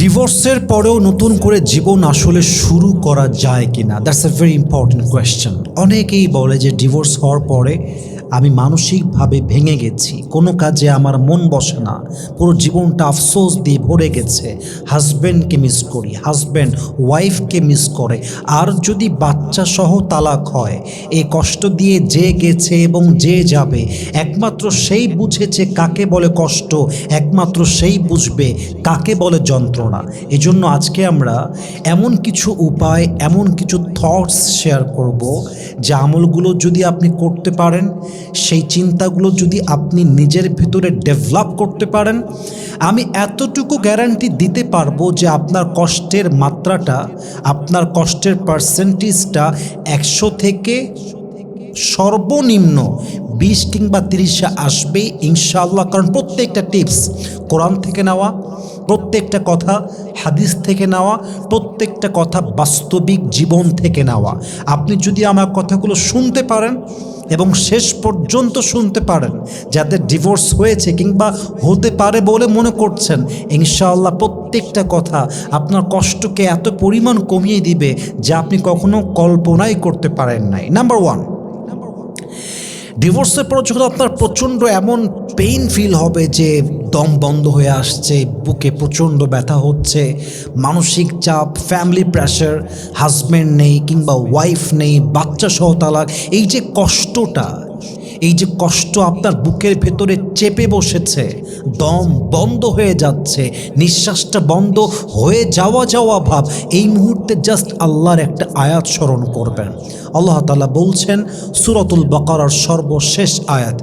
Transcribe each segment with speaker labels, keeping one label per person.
Speaker 1: ডিভোর্সের পরেও নতুন করে জীবন আসলে শুরু করা যায় কিনা, that's a very important question. অনেকেই বলে যে ডিভোর্স হওয়ার পরে আমি মানসিকভাবে ভেঙে গেছি, কোনো কাজে আমার মন বসে না, পুরো জীবনটা আফসোস দিয়ে ভরে গেছে, হাজব্যান্ডকে মিস করি, হাজব্যান্ড ওয়াইফকে মিস করে, আর যদি বাচ্চা সহ তালাক হয়, এই কষ্ট দিয়ে যে গেছে এবং যে যাবে একমাত্র সেই বুঝেছে কাকে বলে কষ্ট, একমাত্র সেই বুঝবে কাকে বলে যন্ত্রণা। এজন্য আজকে আমরা এমন কিছু উপায়, এমন কিছু থটস শেয়ার করব, যে আমলগুলো যদি আপনি করতে পারেন, সেই চিন্তাগুলো যদি আপনি নিজের ভিতরে ডেভেলপ করতে পারেন, আমি এতটুকু গ্যারান্টি দিতে পারবো যে আপনার কষ্টের মাত্রাটা, আপনার কষ্টের পার্সেন্টেজটা 100 থেকে সর্বনিম্ন 20 কিংবা 30 আসবে ইনশাআল্লাহ। কারণ প্রত্যেকটা টিপস কোরআন থেকে নেওয়া, প্রত্যেকটা কথা হাদিস থেকে নেওয়া, প্রত্যেকটা কথা বাস্তবিক জীবন থেকে নেওয়া। আপনি যদি আমার কথাগুলো শুনতে পারেন এবং শেষ পর্যন্ত শুনতে পারেন, যাদের ডিভোর্স হয়েছে কিংবা হতে পারে বলে মনে করছেন, ইনশাআল্লাহ প্রত্যেকটা কথা আপনার কষ্টকে এত পরিমাণ কমিয়ে দিবে যা আপনি কখনো কল্পনাই করতে পারেন নাই। নাম্বার 1, ডিভোর্সের পর যখন আপনার প্রচণ্ড এমন পেইন ফিল হবে যে দম বন্ধ হয়ে আসছে, বুকে প্রচণ্ড ব্যথা হচ্ছে, মানসিক চাপ, ফ্যামিলি প্রেশার, হাজব্যান্ড নেই কিংবা ওয়াইফ নেই, বাচ্চা সহ তালাক, এই যে কষ্টটা, এই যে কষ্ট আপনার বুকের ভেতরে চেপে বসেছে, দম বন্ধ হয়ে যাচ্ছে, নিঃশ্বাসটা বন্ধ হয়ে যাওয়া ভাব, এই মুহূর্তে জাস্ট আল্লাহর একটা আয়াত স্মরণ করবেন। আল্লাহ তাআলা বলছেন সূরাতুল বাকারার সর্বশেষ আয়াত,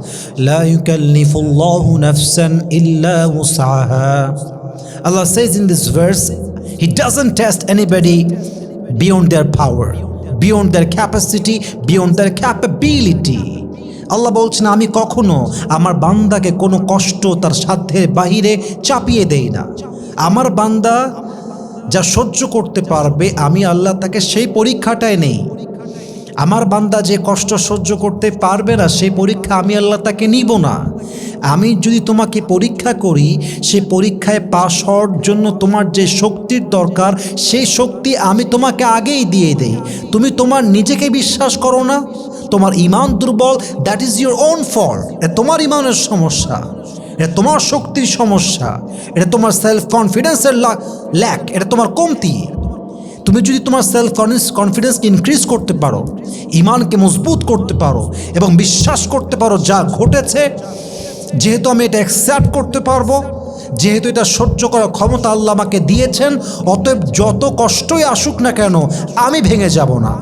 Speaker 1: লা ইউকাল্লিফুল্লাহু নাফসান ইল্লা উসআহা। Allah says in this verse, He doesn't test anybody beyond their power, beyond their capacity, beyond their capability. আল্লাহ বলছেন আমি কখনো আমার বান্দাকে কোনো কষ্ট তার সাধ্যের বাহিরে চাপিয়ে দেই না। আমার বান্দা যা সহ্য করতে পারবে আমি আল্লাহ তাকে সেই পরীক্ষাটায় নেই। আমার বান্দা যে কষ্ট সহ্য করতে পারবে না সেই পরীক্ষা আমি আল্লাহ তাকে নিব না। আমি যদি তোমাকে পরীক্ষা করি, সেই পরীক্ষায় পাশ হওয়ার জন্য তোমার যে শক্তির দরকার সেই শক্তি আমি তোমাকে আগেই দিয়ে দেই। তুমি তোমার নিজেকে বিশ্বাস করো না, তোমার ঈমান দুর্বল, that is your own fault. এটা তোমার ঈমানের সমস্যা, এটা তোমার শক্তির সমস্যা, এটা তোমার সেলফ কনফিডেন্সের ল্যাক, এটা তোমার কমতি। তুমি যদি তোমার সেলফ কনফিডেন্সকে ইনক্রিজ করতে পারো, ঈমানকে মজবুত করতে পারো এবং বিশ্বাস করতে পারো যা ঘটেছে, যেহেতু আমি এটা অ্যাকসেপ্ট করতে পারবো, যেহেতু এটা সহ্য করার ক্ষমতা আল্লাহ আমাকে দিয়েছেন, অতএব যত কষ্টই আসুক না কেন আমি ভেঙে যাব না,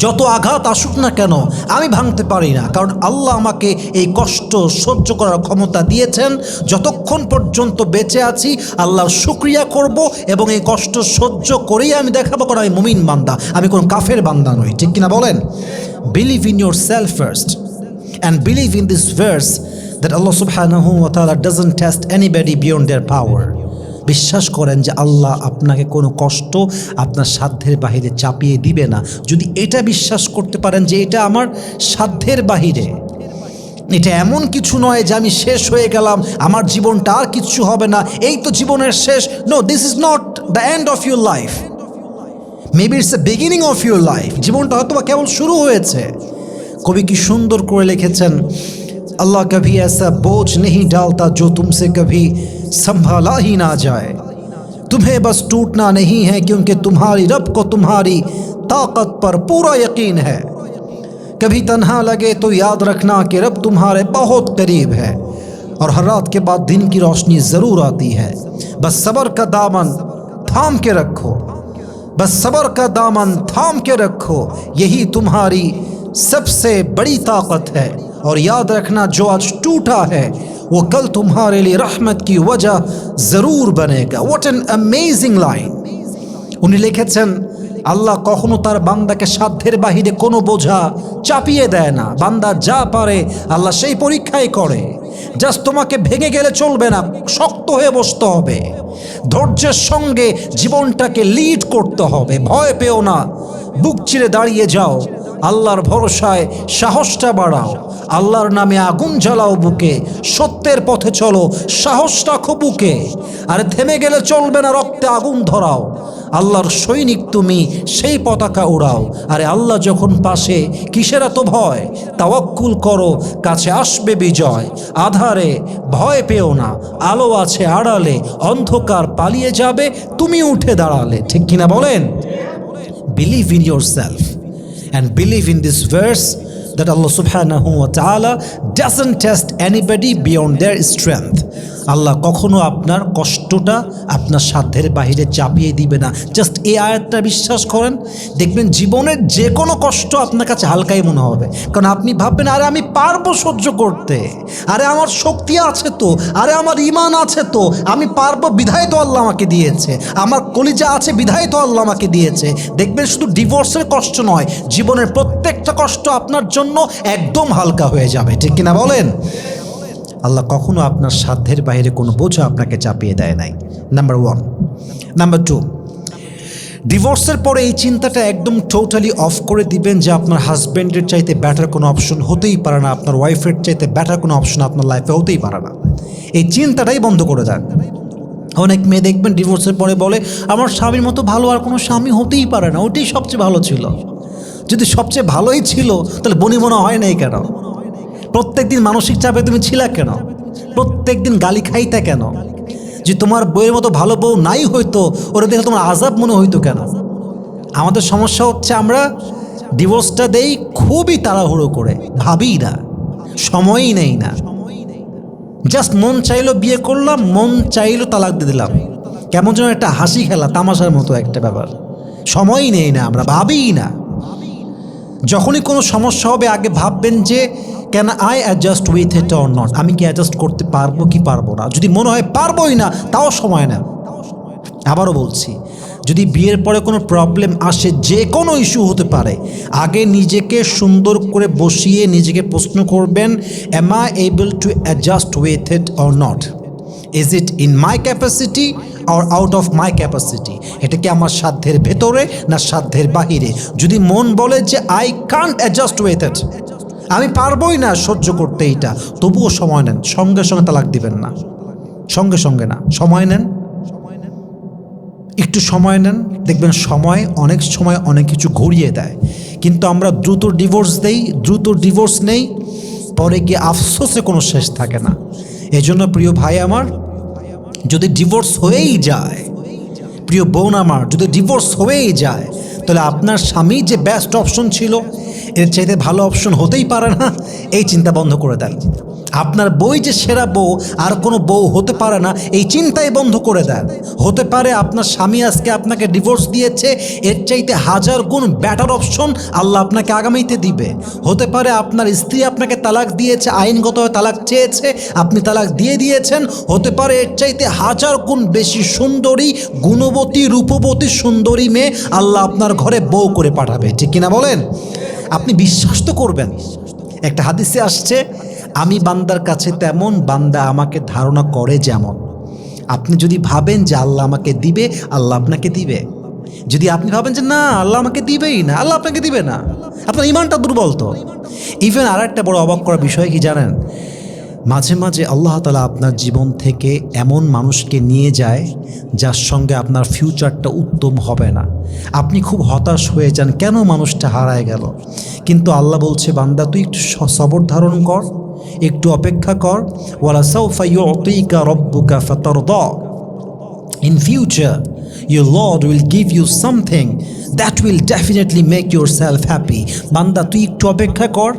Speaker 1: যত আঘাত আসুক না কেন আমি ভাঙতে পারি না। কারণ আল্লাহ আমাকে এই কষ্ট সহ্য করার ক্ষমতা দিয়েছেন। যতক্ষণ পর্যন্ত বেঁচে আছি আল্লাহর শুকরিয়া করব এবং এই কষ্ট সহ্য করেই আমি দেখাবো কারণ আমি মুমিন বান্দা, আমি কোনো কাফের বান্দা নই। ঠিক কিনা বলেন? Believe in yourself first and believe in this verse that Allah সুবহানাহু ওয়া তাআলা doesn't test anybody beyond their power. বিশ্বাস করেন যে আল্লাহ আপনাকে কোনো কষ্ট আপনার সাধ্যের বাহিরে চাপিয়ে দিবে না। যদি এটা বিশ্বাস করতে পারেন যে এটা আমার সাধ্যের বাহিরে, এটা এমন কিছু নয় যে আমি শেষ হয়ে গেলাম, আমার জীবনটা আর কিছু হবে না, এই তো জীবনের শেষ। No, this is not the end of your life, maybe it's the beginning of your life. জীবনটা হয়তো বা কেবল শুরু হয়েছে। কবি কি সুন্দর করে লিখেছেন, अल्लाह कभी ऐसा बोझ नहीं डालता जो तुमसे कभी संभाला ही ना जाए, तुम्हें बस टूटना नहीं है क्योंकि तुम्हारी रब को तुम्हारी ताकत पर पूरा यकीन है। कभी तन्हा लगे तो याद रखना कि रब तुम्हारे बहुत करीब है और हर रात के बाद दिन की रोशनी ज़रूर आती है। बस सब्र का दामन थाम के रखो, बस सब्र का दामन थाम के रखो, यही तुम्हारी सबसे बड़ी ताकत है। और याद रखना जो आज टूटा है वो कल तुम्हारे लिए रहमत की वजह जरूर बनेगा। What an amazing line. उन्हें लिखेছেন আল্লাহ কখনো তার বান্দাকে সাধ্যের বাহিরে কোনো বোঝা চাপিয়ে দেয় না। বান্দা যা পারে আল্লাহ সেই পরীক্ষাই করে। জাস্ট তোমাকে ভেঙে গেলে চলবে না, শক্ত হয়ে বসতে হবে, ধৈর্যের সঙ্গে জীবনটাকে লিড করতে হবে। ভয় পেও না, বুক চিরে দাঁড়িয়ে যাও, আল্লাহর ভরসায় সাহসটা বাড়াও। আল্লাহর নামে আগুন জ্বালাও বুকে, সত্যের পথে চলো, সাহস রাখো বুকে। আরে থেমে গেলে চলবে না, রক্তে আগুন ধরাও, আল্লাহর সৈনিক তুমি, সেই পতাকা উড়াও। আরে আল্লাহ যখন পাশে কিসের এত ভয়, তাওয়াক্কুল করো, কাছে আসবে বিজয়। আধারে ভয় পেও না, আলো আছে আড়ালে, অন্ধকার পালিয়ে যাবে তুমি উঠে দাঁড়ালে। ঠিক কিনা বলেন? Believe in your self and believe in this verse that Allah subhanahu wa ta'ala doesn't test anybody beyond their strength. আল্লাহ কখনো আপনার কষ্টটা আপনার সাধ্যের বাইরে চাপিয়ে দিবে না। জাস্ট এই আয়াতটা বিশ্বাস করেন, দেখবেন জীবনের যে কোনো কষ্ট আপনার কাছে হালকাই মনে হবে। কারণ আপনি ভাববেন, আরে আমি পারবো সহ্য করতে, আরে আমার শক্তি আছে তো, আরে আমার ঈমান আছে তো, আমি পারবো, বিধায় তো আল্লাহ আমাকে দিয়েছে, আমার কলিজা আছে বিধায় তো আল্লাহ আমাকে দিয়েছে। দেখবেন শুধু ডিভোর্সের কষ্ট নয়, জীবনের প্রত্যেকটা কষ্ট আপনার জন্য একদম হালকা হয়ে যাবে। ঠিক কিনা বলেন? আল্লাহ কখনো আপনার সাধ্যের বাইরে কোনো বোঝা আপনাকে চাপিয়ে দেয় নাই। নাম্বার 1। নাম্বার 2, ডিভোর্সের পরে এই চিন্তাটা একদম টোটালি অফ করে দিবেন যে আপনার হাজব্যান্ডের চাইতে বেটার কোনো অপশন হতেই পারে না, আপনার ওয়াইফের চাইতে বেটার কোনো অপশন আপনার লাইফে হতেই পারে না। এই চিন্তাটাই বন্ধ করে দেন। অনেক মেয়ে দেখবেন ডিভোর্সের পরে বলে, আমার স্বামীর মতো ভালো আর কোনো স্বামী হতেই পারে না, ওটাই সবচেয়ে ভালো ছিল। যদি সবচেয়ে ভালোই ছিল তাহলে বনিমনা হয় নাই কেন? প্রত্যেক দিন মানসিক চাপে তুমি ছিলা কেন? প্রত্যেক দিন গালি খাইতে কেন? যে তোমার বইয়ের মতো ভালো বউ নাই হইতো, ওরা দেখে তোমার আজাব মনে হইতো কেন? আমাদের সমস্যা হচ্ছে আমরা ডিভোর্সটা দেই খুবই তাড়াহুড়ো করে, ভাবি না, সময়ই নেই না। জাস্ট মন চাইলো বিয়ে করলাম, মন চাইলো তালাক দিয়ে দিলাম, কেমন যেন একটা হাসি খেলা তামাশার মতো একটা ব্যাপার। সময়ই নেই না, আমরা ভাবিই না। যখনই কোনো সমস্যা হবে আগে ভাববেন যে can I adjust with it or not, আমি কি অ্যাডজাস্ট করতে পারবো কি পারবো না। যদি মনে হয় পারবোই না, তাও সময় নেন। আবারও বলছি, যদি বিয়ের পরে কোনো প্রবলেম আসে, যে কোনো ইস্যু হতে পারে, আগে নিজেকে সুন্দর করে বসিয়ে নিজেকে প্রশ্ন করবেন, am I able to adjust with it or not, is it in my capacity or out of my capacity. এটা কি আমার সাধ্যের ভেতরে না সাধ্যের বাহিরে? যদি মন বলে যে I can't adjust with it, আমি পারবোই না সহ্য করতে এইটা, তবুও সময় নেন। সঙ্গে সঙ্গে তালাক দিবেন না, সঙ্গে সঙ্গে না, সময় নেন, একটু সময় নেন। দেখবেন সময় অনেক সময় অনেক কিছু ঘুরিয়ে দেয়। কিন্তু আমরা দ্রুত ডিভোর্স দেই, দ্রুত ডিভোর্স নেই, পরে গিয়ে আফসোসে কোনো শেষ থাকে না। এজন্য প্রিয় ভাই আমার, যদি ডিভোর্স হয়েই যায়, প্রিয় বোন আমার, যদি ডিভোর্স হয়েই যায়, তাহলে আপনার স্বামী যে বেস্ট অপশন ছিল, এর চাইতে ভালো অপশন হতেই পারে না, এই চিন্তা বন্ধ করে দেন। আপনার বই যে সেরা বউ আর কোনো বউ হতে পারে না, এই চিন্তাই বন্ধ করে দেন। হতে পারে আপনার স্বামী আজকে আপনাকে ডিভোর্স দিয়েছে, এর চাইতে 1000 গুণ বেটার অপশন আল্লাহ আপনাকে আগামীতে দিবে। হতে পারে আপনার স্ত্রী আপনাকে তালাক দিয়েছে, আইনগতভাবে তালাক চেয়েছে, আপনি তালাক দিয়ে দিয়েছেন। হতে পারে এর চাইতে 1000 গুণ বেশি সুন্দরী, গুণবতী, রূপবতী সুন্দরী মেয়ে আল্লাহ আপনার ঘরে বউ করে পাঠাবে। ঠিক কিনা বলেন? আপনি বিশ্বাস তো করবেন। একটা হাদিসে আসছে, আমি বান্দার কাছে তেমন, বান্দা আমাকে ধারণা করে যেমন। আপনি যদি ভাবেন যে আল্লাহ আমাকে দিবে, আল্লাহ আপনাকে দিবে। যদি আপনি ভাবেন যে না আল্লাহ আমাকে দিবেই না, আল্লাহ আপনাকে দিবে না। আপনার ইমানটা দুর্বল তো। ইভেন আর একটা বড় অবাক করার বিষয় কি জানেন? মাঝে মাঝে আল্লাহ তাআলা আপনার জীবন থেকে এমন মানুষকে নিয়ে যায় যার সঙ্গে আপনার ফিউচারটা উত্তম হবে না। আপনি খুব হতাশ হয়ে যান, কেন মানুষটা হারায় গেল। কিন্তু আল্লাহ বলছে, বান্দা তুই একটু সবর ধারণ কর, একটু অপেক্ষা কর। ওয়ালা সাউফা ইউতিকা রাব্বুকা ফাতারদা। In future, your Lord will give you something that will definitely make yourself happy. বান্দা তুই একটু অপেক্ষা কর,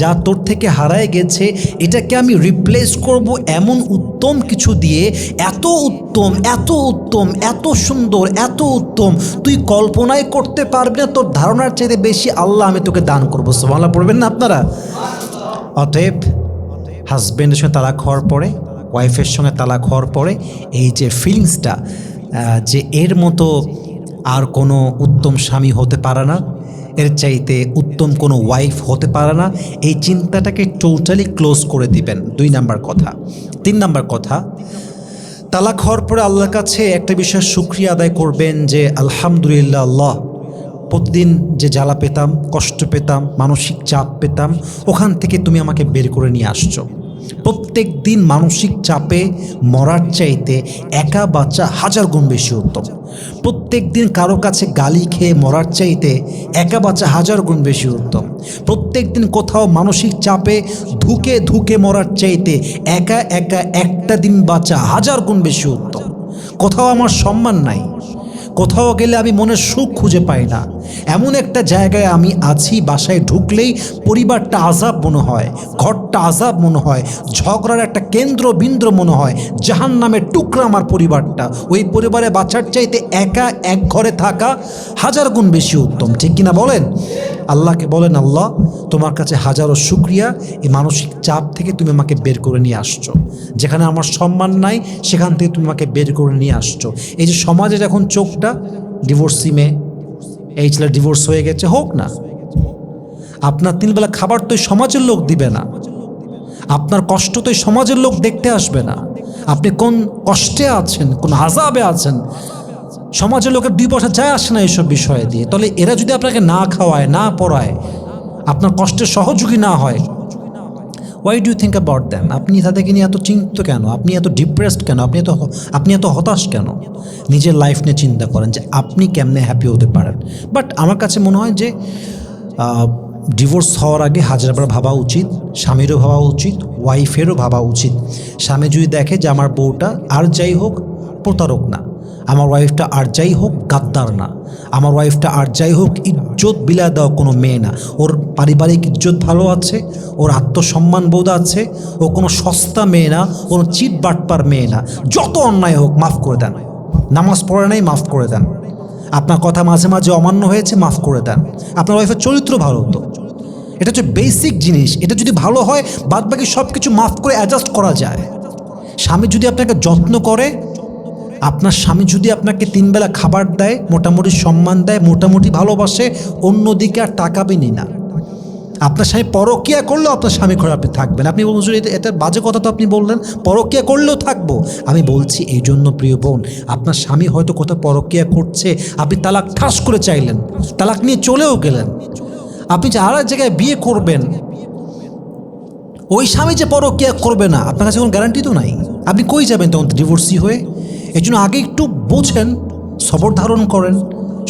Speaker 1: যা তোর থেকে হারায় গেছে এটাকে আমি রিপ্লেস করব এমন উত্তম কিছু দিয়ে, এত উত্তম, এত উত্তম, এত সুন্দর, এত উত্তম তুই কল্পনাই করতে পারবি না। তোর ধারণার চাইতে বেশি আল্লাহ আমি তোকে দান করবো। সুবহানাল্লাহ পড়বেন না আপনারা? অতএব হাজব্যান্ডের সঙ্গে তালাক হওয়ার পরে, ওয়াইফের সঙ্গে তালাক হওয়ার পরে এই যে ফিলিংসটা, যে এর মতো আর কোনো উত্তম স্বামী হতে পারে না, এর চাইতে উত্তম কোনো ওয়াইফ হতে পারে না, এই চিন্তাটাকে টোটালি ক্লোজ করে দিবেন। 2 নাম্বার কথা। 3 নাম্বার কথা, তালাক হওয়ার পরে আল্লাহর কাছে একটা বিষয় শুকরিয়া আদায় করবেন যে আলহামদুলিল্লাহ, আল্লাহ প্রতিদিন যে জ্বালা পেতাম, কষ্ট পেতাম, মানসিক চাপ পেতাম, ওখান থেকে তুমি আমাকে বের করে নিয়ে আসছো। প্রত্যেক দিন মানসিক চাপে মরার চাইতে একা বাচ্চা 1000 গুণ বেশি উত্তম। প্রত্যেক দিন কারো কাছে গালি খেয়ে মরার চাইতে একা বাচ্চা 1000 গুণ বেশি উত্তম। প্রত্যেক দিন কোথাও মানসিক চাপে ধুকে ধুকে মরার চাইতে একা একা একটা দিন বাঁচা 1000 গুণ বেশি উত্তম। কোথাও আমার সম্মান নাই, কোথাও গেলে আমি মনের সুখ খুঁজে পাই না, এমন একটা জায়গায় আমি আছি, বাসায় ঢুকলেই পরিবারটা আজাব মনে হয়, ঘরটা আজাব মনে হয়, ঝগড়ার একটা কেন্দ্রবিন্দু মনে হয়, জাহান্নামের টুকরা আমার পরিবারটা। ওই পরিবারে বাচ্চার চাইতে একা এক ঘরে থাকা 1000 গুণ বেশি উত্তম। ঠিক কিনা বলেন? আল্লাহকে বলেন, আল্লাহ তোমার কাছে হাজারো শুকরিয়া, এই মানসিক চাপ থেকে তুমি আমাকে বের করে নিয়ে আসছো। যেখানে আমার সম্মান নাই সেখান থেকে তুমি আমাকে বের করে নিয়ে আসছো। এই যে সমাজে যখন চোখটা ডিভোর্সি মেয়ে, এই ছেলে ডিভোর্স হয়ে গেছে, হোক না, আপনার 3 বেলা খাবার তো সমাজের লোক দিবে না, আপনার কষ্ট তো সমাজের লোক দেখতে আসবে না, আপনি কোন কষ্টে আছেন, কোন আযাবে আছেন, সমাজের লোকের 2 পয়সা যায় আসে না এইসব বিষয়ে দিয়ে। তাহলে এরা যদি আপনাকে না খাওয়ায়, না পড়ায়, আপনার কষ্টের সহযোগী না হয়, why do you think about them? আপনি তাদেরকে নিয়ে এত চিন্তিত কেন? আপনি এত ডিপ্রেসড কেন? আপনি এত হতাশ কেন? নিজের লাইফ নিয়ে চিন্তা করেন যে আপনি কেমনে হ্যাপি হতে পারেন। বাট আমার কাছে মনে হয় যে ডিভোর্স হওয়ার আগে হাজারবার ভাবা উচিত, স্বামীরও ভাবা উচিত, ওয়াইফেরও ভাবা উচিত। স্বামী যদি দেখে যে আমার বউটা আর যাই হোক প্রতারক না, আমার ওয়াইফটা আর যাই হোক গাদ্দার না, আমার ওয়াইফটা আর যাই হোক ইজ্জত বিলা দেওয়া কোনো মেয়ে না, ওর পারিবারিক ইজ্জত ভালো আছে, ওর আত্মসম্মান বোধ আছে, ও কোনো সস্তা মেয়ে না, কোনো চিট বাটপার মেয়ে না, যত অন্যায় হোক মাফ করে দেন। নামাজ পড়ে নাই, মাফ করে দেন। আপনার কথা মাঝে মাঝে অমান্য হয়েছে, মাফ করে দেন। আপনার ওয়াইফের চরিত্র ভালো হতো, এটা হচ্ছে বেসিক জিনিস। এটা যদি ভালো হয় বাদবাকি সব কিছু মাফ করে অ্যাডজাস্ট করা যায়। স্বামী যদি আপনাকে যত্ন করে, আপনার স্বামী যদি আপনাকে 3 বেলা খাবার দেয়, মোটামুটি সম্মান দেয়, মোটামুটি ভালোবাসে, অন্যদিকে আর তাকাবেনই না। আপনার স্বামী পরকীয়া করলেও আপনার স্বামী করে আপনি থাকবেন। আপনি বলছেন এটা বাজে কথা, তো আপনি বললেন পরকীয়া করলেও থাকবো। আমি বলছি এই জন্য প্রিয় বোন, আপনার স্বামী হয়তো কোথাও পরকীয়া করছে, আপনি তালাক ঠাস করে চাইলেন, তালাক নিয়ে চলেও গেলেন, আপনি যে আর এক জায়গায় বিয়ে করবেন, ওই স্বামী যে পরকীয়া করবে না আপনার কাছে কোনো গ্যারান্টি তো নাই। আপনি কই যাবেন তখন ডিভোর্সি হয়ে? এই জন্য আগে একটু বোঝেন, সবর ধারণ করেন,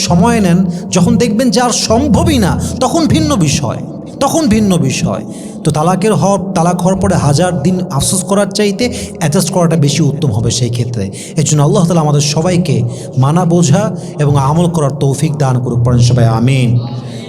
Speaker 1: সময় নেন। যখন দেখবেন যে আর সম্ভবই না, তখন ভিন্ন বিষয়, তখন ভিন্ন বিষয়। তো তালাক হওয়ার পরে 1000 দিন আফসোস করার চাইতে অ্যাডজাস্ট করাটা বেশি উত্তম হবে সেই ক্ষেত্রে। এই জন্য আল্লাহ তাআলা আমাদের সবাইকে মানা বোঝা এবং আমল করার তৌফিক দান করুক, পড়েন সবাই আমিন।